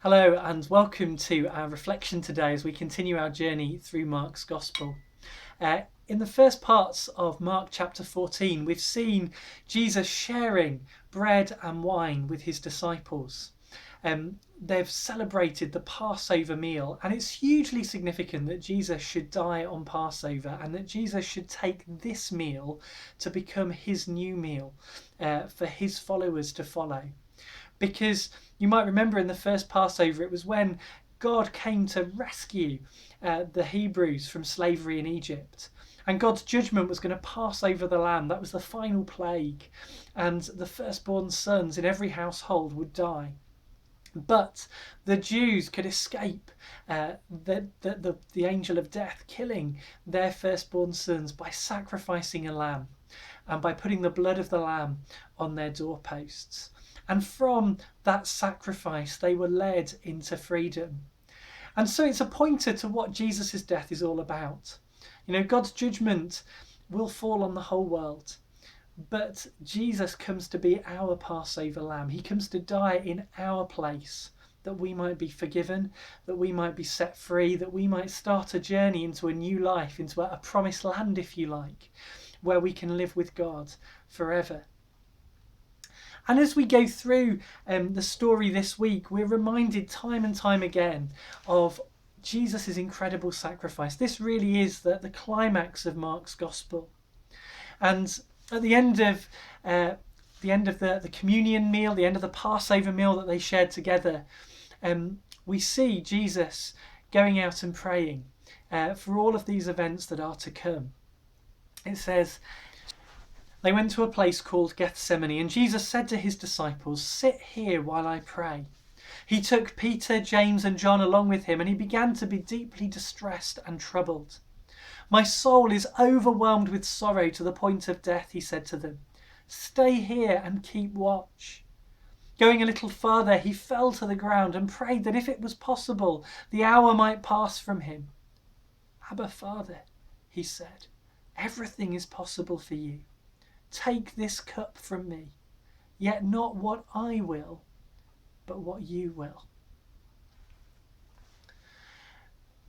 Hello and welcome to our reflection today as we continue our journey through Mark's Gospel. In the first parts of Mark chapter 14, we've seen Jesus sharing bread and wine with his disciples. They've celebrated the Passover meal, and it's hugely significant that Jesus should die on Passover and that Jesus should take this meal to become his new meal for his followers to follow. Because you might remember in the first Passover, it was when God came to rescue the Hebrews from slavery in Egypt. And God's judgment was going to pass over the land. That was the final plague. And the firstborn sons in every household would die. But the Jews could escape the angel of death killing their firstborn sons by sacrificing a lamb and by putting the blood of the lamb on their doorposts. And from that sacrifice, they were led into freedom. And so it's a pointer to what Jesus' death is all about. You know, God's judgment will fall on the whole world. But Jesus comes to be our Passover lamb. He comes to die in our place, that we might be forgiven, that we might be set free, that we might start a journey into a new life, into a promised land, if you like, where we can live with God forever. And as we go through the story this week, we're reminded time and time again of Jesus' incredible sacrifice. This really is the climax of Mark's Gospel. And at the end of the communion meal, the end of the Passover meal that they shared together, we see Jesus going out and praying for all of these events that are to come. It says, they went to a place called Gethsemane, and Jesus said to his disciples, "Sit here while I pray." He took Peter, James and John along with him, and he began to be deeply distressed and troubled. "My soul is overwhelmed with sorrow to the point of death," he said to them. "Stay here and keep watch." Going a little farther, he fell to the ground and prayed that if it was possible, the hour might pass from him. "Abba, Father," he said, "everything is possible for you. Take this cup from me, yet not what I will, but what you will."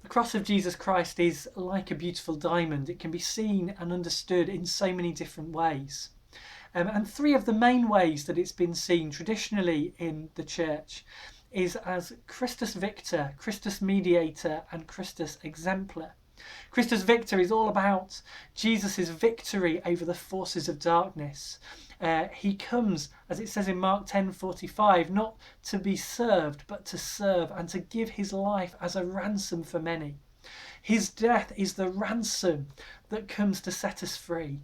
The cross of Jesus Christ is like a beautiful diamond. It can be seen and understood in so many different ways. And three of the main ways that it's been seen traditionally in the church is as Christus Victor, Christus Mediator, and Christus Exemplar. Christus Victor is all about Jesus' victory over the forces of darkness. He comes, as it says in Mark 10:45, not to be served, but to serve and to give his life as a ransom for many. His death is the ransom that comes to set us free.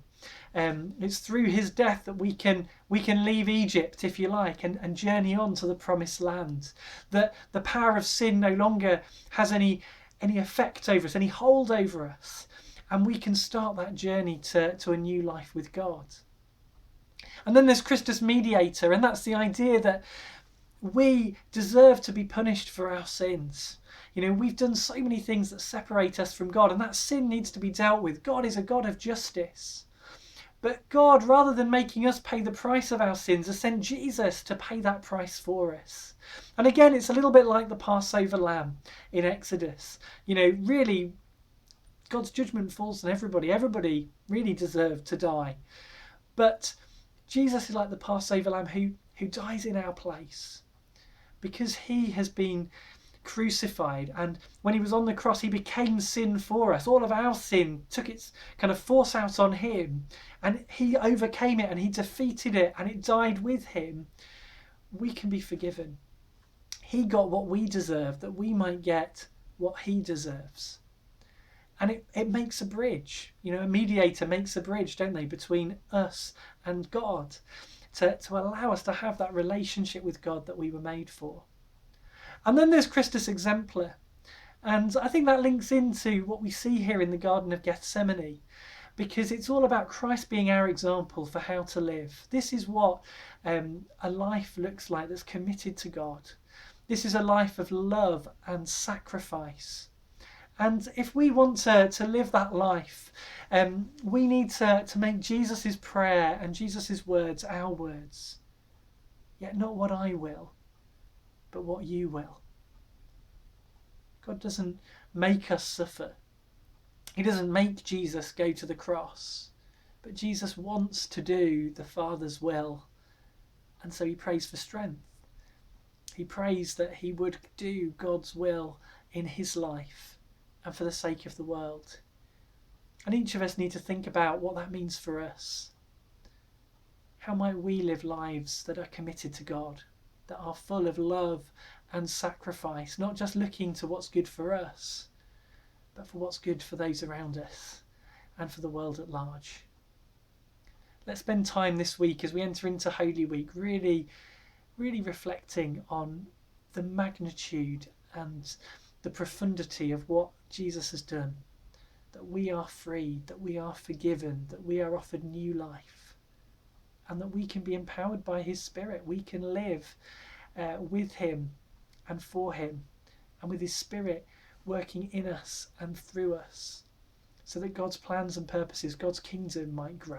It's through his death that we can leave Egypt, if you like, and journey on to the promised land. That the power of sin no longer has any effect over us, any hold over us, and we can start that journey to a new life with God. And then there's Christus Mediator, and that's the idea that we deserve to be punished for our sins. You know, we've done so many things that separate us from God, and that sin needs to be dealt with. God is a God of justice. But God, rather than making us pay the price of our sins, has sent Jesus to pay that price for us. And again, it's a little bit like the Passover lamb in Exodus. You know, really, God's judgment falls on everybody. Everybody really deserved to die. But Jesus is like the Passover lamb who dies in our place, because he has been crucified, and when he was on the cross he became sin for us. All of our sin took its kind of force out on him, and he overcame it and he defeated it, and it died with him. We can be forgiven. He got what we deserve, that we might get what he deserves. And it makes a bridge. You know, a mediator makes a bridge, don't they, between us and God, to allow us to have that relationship with God that we were made for. And then there's Christus Exemplar. And I think that links into what we see here in the Garden of Gethsemane, because it's all about Christ being our example for how to live. This is what a life looks like that's committed to God. This is a life of love and sacrifice. And if we want to live that life, we need to make Jesus' prayer and Jesus' words our words. Yet not what I will, but what you will. God doesn't make us suffer. He doesn't make Jesus go to the cross. But Jesus wants to do the Father's will. And so he prays for strength. He prays that he would do God's will in his life and for the sake of the world. And each of us need to think about what that means for us. How might we live lives that are committed to God, that are full of love and sacrifice, not just looking to what's good for us, but for what's good for those around us and for the world at large. Let's spend time this week as we enter into Holy Week really reflecting on the magnitude and the profundity of what Jesus has done, that we are freed, that we are forgiven, that we are offered new life, and that we can be empowered by his Spirit. We can live with him and for him, and with his Spirit working in us and through us, so that God's plans and purposes, God's kingdom might grow.